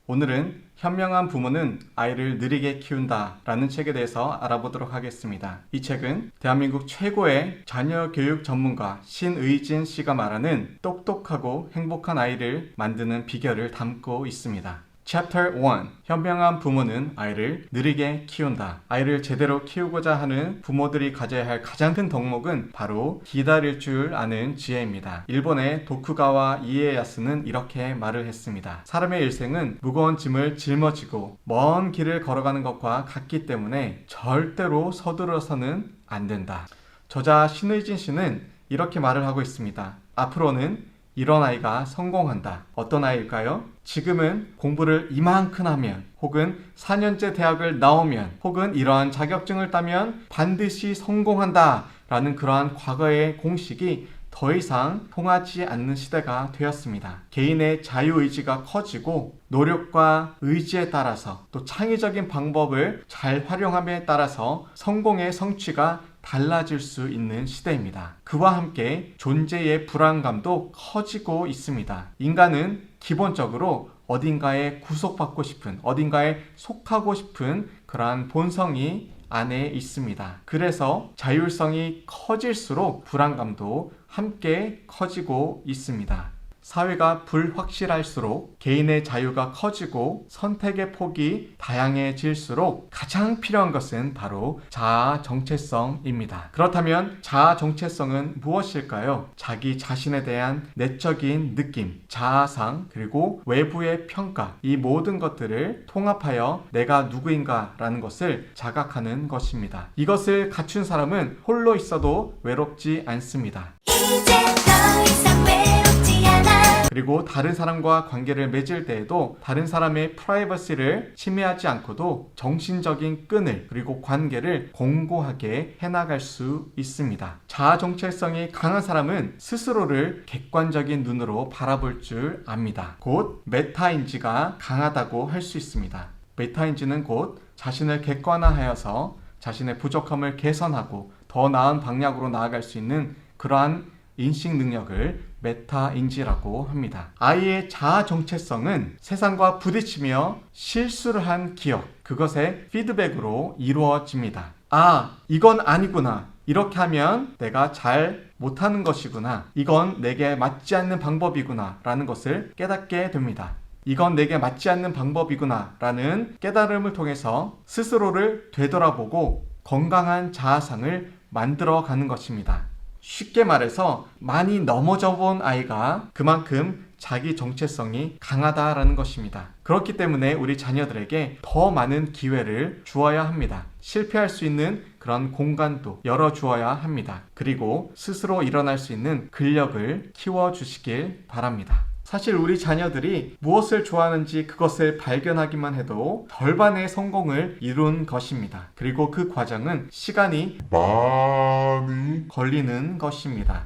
오늘은 현명한 부모는 아이를 느리게 키운다 라는 책에 대해서 알아보도록 하겠습니다. 이 책은 대한민국 최고의 자녀 교육 전문가 신의진 씨가 말하는 똑똑하고 행복한 아이를 만드는 비결을 담고 있습니다. Chapter 1. 현명한 부모는 아이를 느리게 키운다. 아이를 제대로 키우고자 하는 부모들이 가져야 할 가장 큰 덕목은 바로 기다릴 줄 아는 지혜입니다. 일본의 도쿠가와 이에야스는 이렇게 말을 했습니다. 사람의 일생은 무거운 짐을 짊어지고 먼 길을 걸어가는 것과 같기 때문에 절대로 서두러서는 안 된다. 저자 신의진 씨는 이렇게 말을 하고 있습니다. 앞으로는 이런 아이가 성공한다. 어떤 아이일까요? 지금은 공부를 이만큼 하면, 혹은 4년제 대학을 나오면, 혹은 이러한 자격증을 따면 반드시 성공한다 라는 그러한 과거의 공식이 더 이상 통하지 않는 시대가 되었습니다. 개인의 자유의지가 커지고 노력과 의지에 따라서 또 창의적인 방법을 잘 활용함에 따라서 성공의 성취가 달라질 수 있는 시대입니다. 그와 함께 존재의 불안감도 커지고 있습니다. 인간은 기본적으로 어딘가에 구속받고 싶은, 어딘가에 속하고 싶은 그러한 본성이 안에 있습니다. 그래서 자율성이 커질수록 불안감도 함께 커지고 있습니다. 사회가 불확실할수록 개인의 자유가 커지고 선택의 폭이 다양해질수록 가장 필요한 것은 바로 자아 정체성입니다. 그렇다면 자아 정체성은 무엇일까요? 자기 자신에 대한 내적인 느낌, 자아상, 그리고 외부의 평가, 이 모든 것들을 통합하여 내가 누구인가 라는 것을 자각하는 것입니다. 이것을 갖춘 사람은 홀로 있어도 외롭지 않습니다. 이제 더 이상 외롭지 않아. 그리고 다른 사람과 관계를 맺을 때에도 다른 사람의 프라이버시를 침해하지 않고도 정신적인 끈을, 그리고 관계를 공고하게 해나갈 수 있습니다. 자아 정체성이 강한 사람은 스스로를 객관적인 눈으로 바라볼 줄 압니다. 곧 메타인지가 강하다고 할 수 있습니다. 메타인지는 곧 자신을 객관화하여서 자신의 부족함을 개선하고 더 나은 방향으로 나아갈 수 있는 그러한 인식 능력을 메타인지라고 합니다. 아이의 자아 정체성은 세상과 부딪히며 실수를 한 기억, 그것의 피드백으로 이루어집니다. 아, 이건 아니구나. 이렇게 하면 내가 잘 못하는 것이구나. 이건 내게 맞지 않는 방법이구나 라는 것을 깨닫게 됩니다. 이건 내게 맞지 않는 방법이구나 라는 깨달음을 통해서 스스로를 되돌아보고 건강한 자아상을 만들어가는 것입니다. 쉽게 말해서 많이 넘어져 본 아이가 그만큼 자기 정체성이 강하다라는 것입니다. 그렇기 때문에 우리 자녀들에게 더 많은 기회를 주어야 합니다. 실패할 수 있는 그런 공간도 열어주어야 합니다. 그리고 스스로 일어날 수 있는 근력을 키워주시길 바랍니다. 사실 우리 자녀들이 무엇을 좋아하는지 그것을 발견하기만 해도 절반의 성공을 이룬 것입니다. 그리고 그 과정은 시간이 많이 걸리는 것입니다.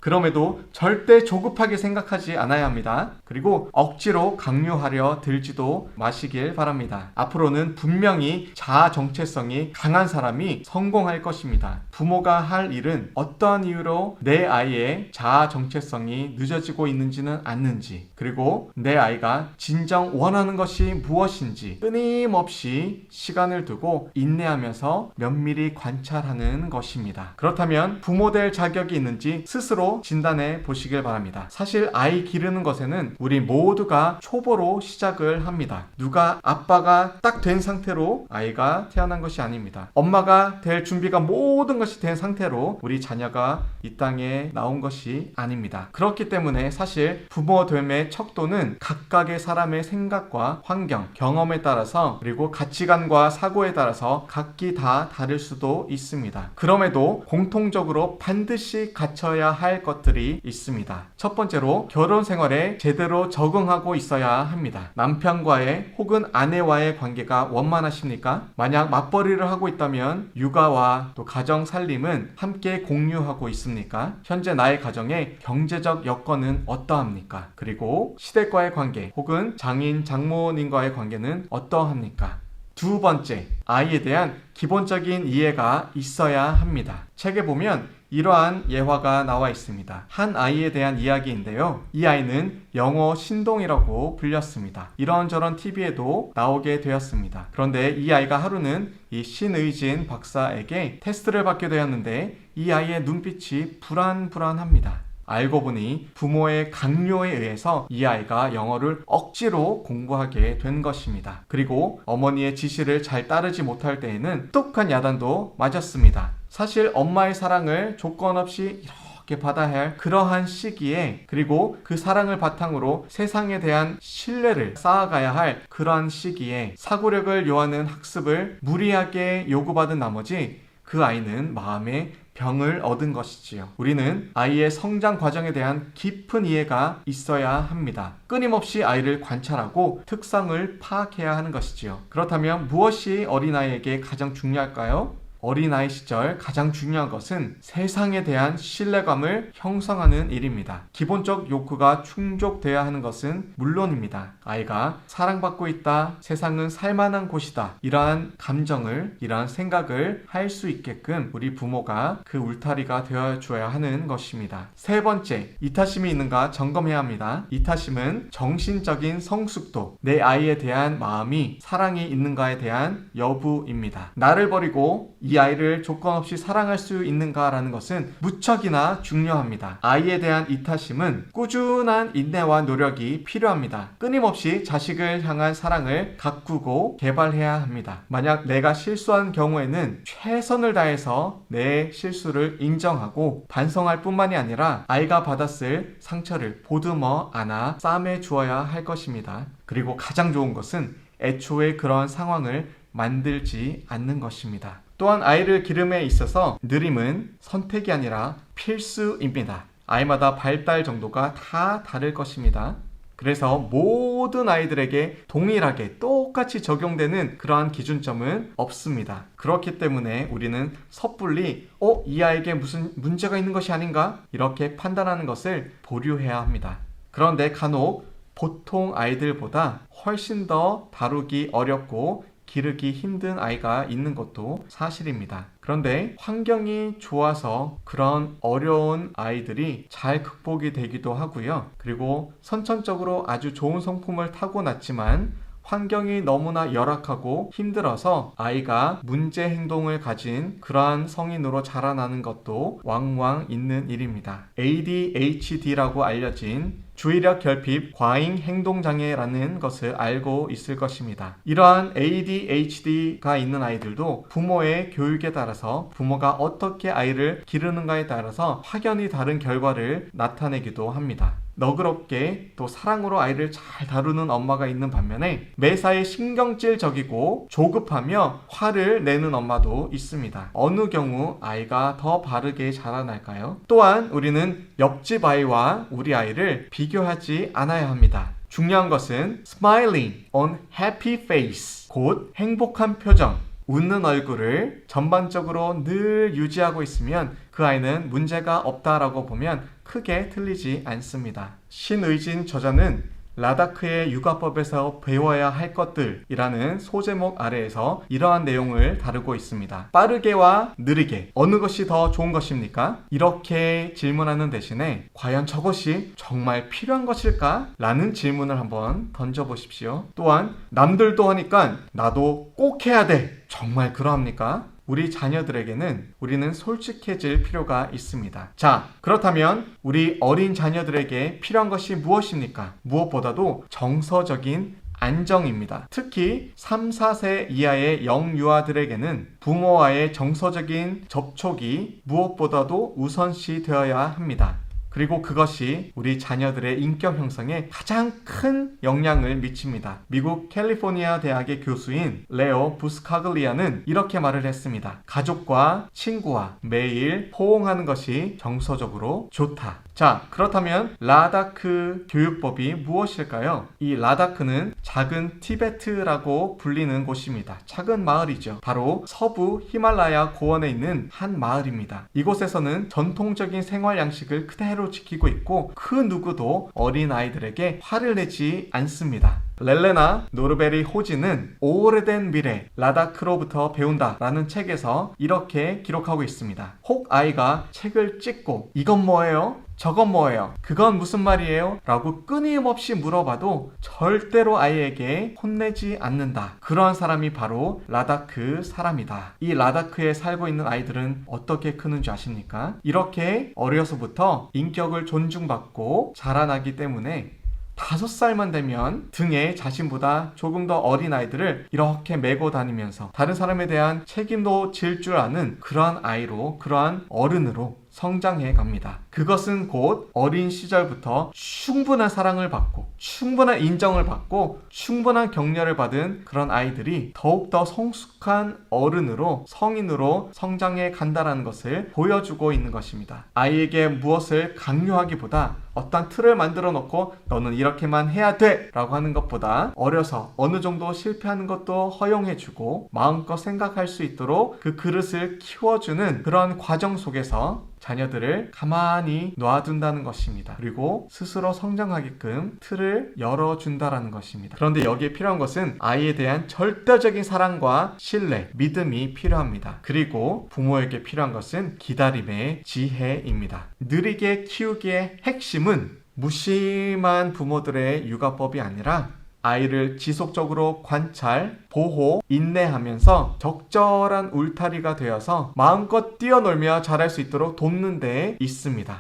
그럼에도 절대 조급하게 생각하지 않아야 합니다. 그리고 억지로 강요하려 들지도 마시길 바랍니다. 앞으로는 분명히 자아 정체성이 강한 사람이 성공할 것입니다. 부모가 할 일은 어떠한 이유로 내 아이의 자아 정체성이 늦어지고 있는지는 않는지, 그리고 내 아이가 진정 원하는 것이 무엇인지 끊임없이 시간을 두고 인내하면서 면밀히 관찰하는 것입니다. 그렇다면 부모 될 자격이 있는지 스스로 진단해 보시길 바랍니다. 사실 아이 기르는 것에는 우리 모두가 초보로 시작을 합니다. 누가 아빠가 딱 된 상태로 아이가 태어난 것이 아닙니다. 엄마가 될 준비가 모든 것이 된 상태로 우리 자녀가 이 땅에 나온 것이 아닙니다. 그렇기 때문에 사실 부모됨의 척도는 각각의 사람의 생각과 환경, 경험에 따라서, 그리고 가치관과 사고에 따라서 각기 다 다를 수도 있습니다. 그럼에도 공통적으로 반드시 갖춰야 할 것들이 있습니다. 첫 번째로 결혼 생활에 제대로 적응하고 있어야 합니다. 남편과의 혹은 아내와의 관계가 원만하십니까? 만약 맞벌이를 하고 있다면 육아와 또 가정 살림은 함께 공유하고 있습니까? 현재 나의 가정의 경제적 여건은 어떠합니까? 그리고 시댁과의 관계 혹은 장인 장모님과의 관계는 어떠합니까? 두 번째, 아이에 대한 기본적인 이해가 있어야 합니다. 책에 보면 이러한 예화가 나와 있습니다. 한 아이에 대한 이야기인데요. 이 아이는 영어 신동이라고 불렸습니다. 이런저런 TV에도 나오게 되었습니다. 그런데 이 아이가 하루는 이 신의진 박사에게 테스트를 받게 되었는데 이 아이의 눈빛이 불안불안합니다. 알고 보니 부모의 강요에 의해서 이 아이가 영어를 억지로 공부하게 된 것입니다. 그리고 어머니의 지시를 잘 따르지 못할 때에는 똑똑한 야단도 맞았습니다. 사실 엄마의 사랑을 조건 없이 이렇게 받아야 할 그러한 시기에, 그리고 그 사랑을 바탕으로 세상에 대한 신뢰를 쌓아가야 할 그러한 시기에 사고력을 요하는 학습을 무리하게 요구받은 나머지 그 아이는 마음에 병을 얻은 것이지요. 우리는 아이의 성장 과정에 대한 깊은 이해가 있어야 합니다. 끊임없이 아이를 관찰하고 특성을 파악해야 하는 것이지요. 그렇다면 무엇이 어린아이에게 가장 중요할까요? 어린아이 시절 가장 중요한 것은 세상에 대한 신뢰감을 형성하는 일입니다. 기본적 욕구가 충족되어야 하는 것은 물론입니다. 아이가 사랑받고 있다, 세상은 살만한 곳이다, 이러한 감정을, 이러한 생각을 할 수 있게끔 우리 부모가 그 울타리가 되어줘야 하는 것입니다. 세 번째, 이타심이 있는가 점검해야 합니다. 이타심은 정신적인 성숙도, 내 아이에 대한 마음이, 사랑이 있는가에 대한 여부입니다. 나를 버리고 이 아이를 조건 없이 사랑할 수 있는가라는 것은 무척이나 중요합니다. 아이에 대한 이타심은 꾸준한 인내와 노력이 필요합니다. 끊임없이 자식을 향한 사랑을 가꾸고 개발해야 합니다. 만약 내가 실수한 경우에는 최선을 다해서 내 실수를 인정하고 반성할 뿐만이 아니라 아이가 받았을 상처를 보듬어 안아 싸매 주어야 할 것입니다. 그리고 가장 좋은 것은 애초에 그런 상황을 만들지 않는 것입니다. 또한 아이를 기름에 있어서 느림은 선택이 아니라 필수입니다. 아이마다 발달 정도가 다 다를 것입니다. 그래서 모든 아이들에게 동일하게 똑같이 적용되는 그러한 기준점은 없습니다. 그렇기 때문에 우리는 섣불리 이 아이에게 무슨 문제가 있는 것이 아닌가? 이렇게 판단하는 것을 보류해야 합니다. 그런데 간혹 보통 아이들보다 훨씬 더 다루기 어렵고 기르기 힘든 아이가 있는 것도 사실입니다. 그런데 환경이 좋아서 그런 어려운 아이들이 잘 극복이 되기도 하고요. 그리고 선천적으로 아주 좋은 성품을 타고났지만 환경이 너무나 열악하고 힘들어서 아이가 문제 행동을 가진 그러한 성인으로 자라나는 것도 왕왕 있는 일입니다. ADHD라고 알려진 주의력 결핍 과잉 행동장애라는 것을 알고 있을 것입니다. 이러한 ADHD가 있는 아이들도 부모의 교육에 따라서, 부모가 어떻게 아이를 기르는가에 따라서 확연히 다른 결과를 나타내기도 합니다. 너그럽게 또 사랑으로 아이를 잘 다루는 엄마가 있는 반면에 매사에 신경질적이고 조급하며 화를 내는 엄마도 있습니다. 어느 경우 아이가 더 바르게 자라날까요? 또한 우리는 옆집 아이와 우리 아이를 비교하지 않아야 합니다. 중요한 것은 smiling on happy face, 곧 행복한 표정, 웃는 얼굴을 전반적으로 늘 유지하고 있으면 그 아이는 문제가 없다라고 보면 크게 틀리지 않습니다. 신의진 저자는 라다크의 육아법에서 배워야 할 것들이라는 소제목 아래에서 이러한 내용을 다루고 있습니다. 빠르게와 느리게 어느 것이 더 좋은 것입니까? 이렇게 질문하는 대신에 과연 저것이 정말 필요한 것일까? 라는 질문을 한번 던져보십시오. 또한 남들도 하니까 나도 꼭 해야 돼. 정말 그러합니까? 우리 자녀들에게는 우리는 솔직해질 필요가 있습니다. 자, 그렇다면 우리 어린 자녀들에게 필요한 것이 무엇입니까? 무엇보다도 정서적인 안정입니다. 특히 3, 4세 이하의 영유아들에게는 부모와의 정서적인 접촉이 무엇보다도 우선시 되어야 합니다. 그리고 그것이 우리 자녀들의 인격 형성에 가장 큰 영향을 미칩니다. 미국 캘리포니아 대학의 교수인 레오 부스카글리아는 이렇게 말을 했습니다. 가족과 친구와 매일 호응하는 것이 정서적으로 좋다. 자, 그렇다면 라다크 교육법이 무엇일까요? 이 라다크는 작은 티베트라고 불리는 곳입니다. 작은 마을이죠. 바로 서부 히말라야 고원에 있는 한 마을입니다. 이곳에서는 전통적인 생활 양식을 그대로 지키고 있고 그 누구도 어린 아이들에게 화를 내지 않습니다. 렐레나 노르베리 호지는 오래된 미래 라다크로부터 배운다 라는 책에서 이렇게 기록하고 있습니다. 혹 아이가 책을 찍고 이건 뭐예요? 저건 뭐예요? 그건 무슨 말이에요? 라고 끊임없이 물어봐도 절대로 아이에게 혼내지 않는다. 그러한 사람이 바로 라다크 사람이다. 이 라다크에 살고 있는 아이들은 어떻게 크는 줄 아십니까? 이렇게 어려서부터 인격을 존중받고 자라나기 때문에 5살만 되면 등에 자신보다 조금 더 어린 아이들을 이렇게 메고 다니면서 다른 사람에 대한 책임도 질 줄 아는 그러한 아이로, 그러한 어른으로 성장해 갑니다. 그것은 곧 어린 시절부터 충분한 사랑을 받고 충분한 인정을 받고 충분한 격려를 받은 그런 아이들이 더욱더 성숙한 어른으로, 성인으로 성장해 간다는 것을 보여주고 있는 것입니다. 아이에게 무엇을 강요하기보다 어떤 틀을 만들어 놓고 너는 이렇게만 해야 돼 라고 하는 것보다 어려서 어느 정도 실패하는 것도 허용해주고 마음껏 생각할 수 있도록 그 그릇을 키워주는 그런 과정 속에서 자녀들을 가만히 놔둔다는 것입니다. 그리고 스스로 성장하게끔 틀을 열어준다는 것입니다. 그런데 여기에 필요한 것은 아이에 대한 절대적인 사랑과 신뢰, 믿음이 필요합니다. 그리고 부모에게 필요한 것은 기다림의 지혜입니다. 느리게 키우기의 핵심은 무심한 부모들의 육아법이 아니라 아이를 지속적으로 관찰, 보호, 인내하면서 적절한 울타리가 되어서 마음껏 뛰어놀며 자랄 수 있도록 돕는 데 있습니다.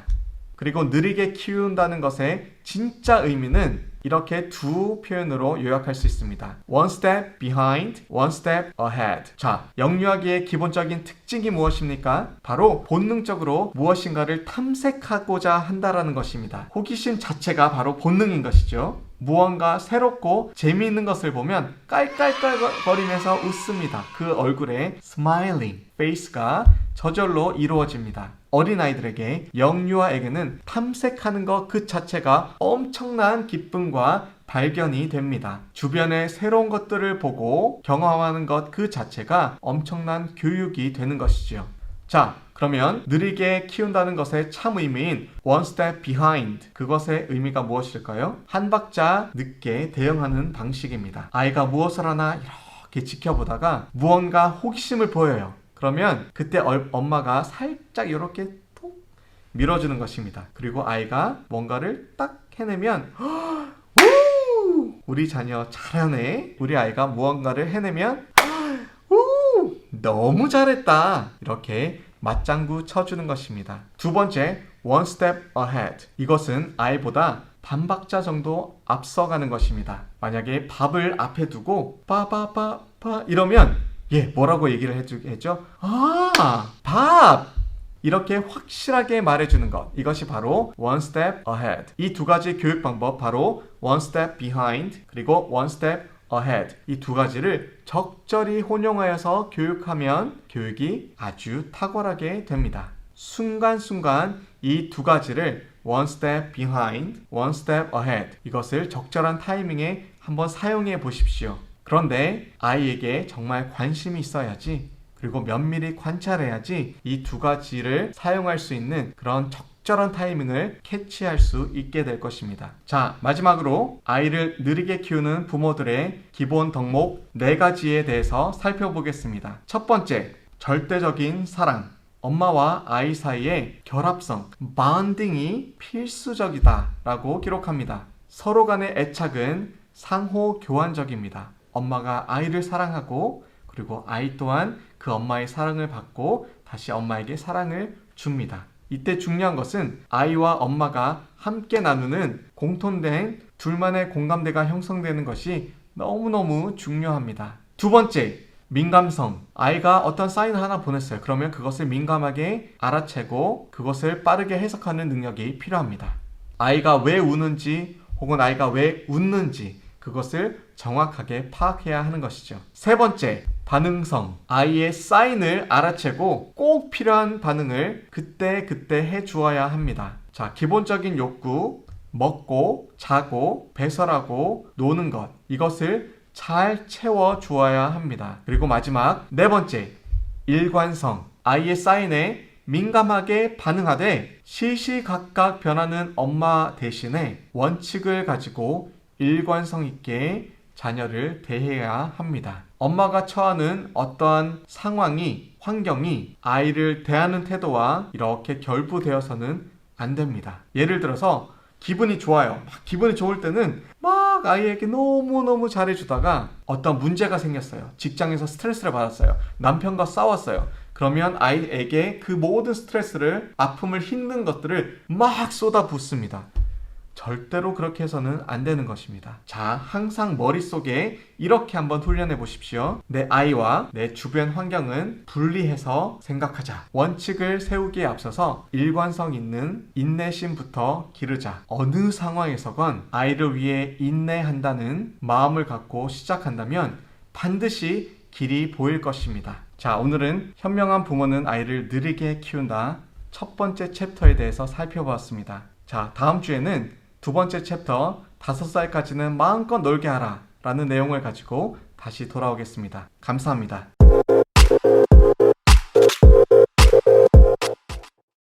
그리고 느리게 키운다는 것의 진짜 의미는 이렇게 두 표현으로 요약할 수 있습니다. One step behind, one step ahead. 자, 영유아기의 기본적인 특징이 무엇입니까? 바로 본능적으로 무엇인가를 탐색하고자 한다라는 것입니다. 호기심 자체가 바로 본능인 것이죠. 무언가 새롭고 재미있는 것을 보면 깔깔깔거리면서 웃습니다. 그 얼굴에 smiling face가 저절로 이루어집니다. 어린아이들에게, 영유아에게는 탐색하는 것 그 자체가 엄청난 기쁨과 발견이 됩니다. 주변의 새로운 것들을 보고 경험하는 것 그 자체가 엄청난 교육이 되는 것이죠. 자, 그러면 느리게 키운다는 것의 참 의미인 one step behind, 그것의 의미가 무엇일까요? 한 박자 늦게 대응하는 방식입니다. 아이가 무엇을 하나 이렇게 지켜보다가 무언가 호기심을 보여요. 그러면 그때 엄마가 살짝 이렇게 톡 밀어주는 것입니다. 그리고 아이가 뭔가를 딱 해내면 우리 자녀 잘하네. 우리 아이가 무언가를 해내면 너무 잘했다. 이렇게 맞장구 쳐주는 것입니다. 두 번째, one step ahead. 이것은 아이보다 반박자 정도 앞서가는 것입니다. 만약에 밥을 앞에 두고 빠빠빠빠 이러면 뭐라고 얘기를 해주겠죠? 밥! 이렇게 확실하게 말해주는 것. 이것이 바로 one step ahead. 이 두 가지 교육 방법, 바로 one step behind 그리고 one step ahead. 이 두 가지를 적절히 혼용하여서 교육하면 교육이 아주 탁월하게 됩니다. 순간순간 이 두 가지를 one step behind, one step ahead. 이것을 적절한 타이밍에 한번 사용해 보십시오. 그런데 아이에게 정말 관심이 있어야지, 그리고 면밀히 관찰해야지 이 두 가지를 사용할 수 있는 그런 적절한 타이밍을 캐치할 수 있게 될 것입니다. 자, 마지막으로 아이를 느리게 키우는 부모들의 기본 덕목 4가지에 대해서 살펴보겠습니다. 첫 번째, 절대적인 사랑. 엄마와 아이 사이의 결합성, bonding이 필수적이다 라고 기록합니다. 서로 간의 애착은 상호 교환적입니다. 엄마가 아이를 사랑하고 그리고 아이 또한 그 엄마의 사랑을 받고 다시 엄마에게 사랑을 줍니다. 이때 중요한 것은 아이와 엄마가 함께 나누는 공통된 둘만의 공감대가 형성되는 것이 너무너무 중요합니다. 두 번째, 민감성. 아이가 어떤 사인을 하나 보냈어요. 그러면 그것을 민감하게 알아채고 그것을 빠르게 해석하는 능력이 필요합니다. 아이가 왜 우는지 혹은 아이가 왜 웃는지 그것을 정확하게 파악해야 하는 것이죠. 세 번째, 반응성. 아이의 사인을 알아채고 꼭 필요한 반응을 그때 해주어야 합니다. 자, 기본적인 욕구, 먹고, 자고, 배설하고, 노는 것. 이것을 잘 채워주어야 합니다. 그리고 마지막, 네 번째, 일관성. 아이의 사인에 민감하게 반응하되 시시각각 변하는 엄마 대신에 원칙을 가지고 일관성 있게 자녀를 대해야 합니다. 엄마가 처하는 어떠한 상황이, 환경이 아이를 대하는 태도와 이렇게 결부되어서는 안 됩니다. 예를 들어서 기분이 좋아요. 기분이 좋을 때는 막 아이에게 너무너무 잘해주다가 어떤 문제가 생겼어요. 직장에서 스트레스를 받았어요. 남편과 싸웠어요. 그러면 아이에게 그 모든 스트레스를, 아픔을 힘든 것들을 막 쏟아붓습니다. 절대로 그렇게 해서는 안 되는 것입니다. 자, 항상 머릿속에 이렇게 한번 훈련해 보십시오. 내 아이와 내 주변 환경은 분리해서 생각하자. 원칙을 세우기에 앞서서 일관성 있는 인내심부터 기르자. 어느 상황에서건 아이를 위해 인내한다는 마음을 갖고 시작한다면 반드시 길이 보일 것입니다. 자, 오늘은 현명한 부모는 아이를 느리게 키운다. 첫 번째 챕터에 대해서 살펴보았습니다. 자, 다음 주에는 두 번째 챕터 5살까지는 마음껏 놀게 하라 라는 내용을 가지고 다시 돌아오겠습니다. 감사합니다.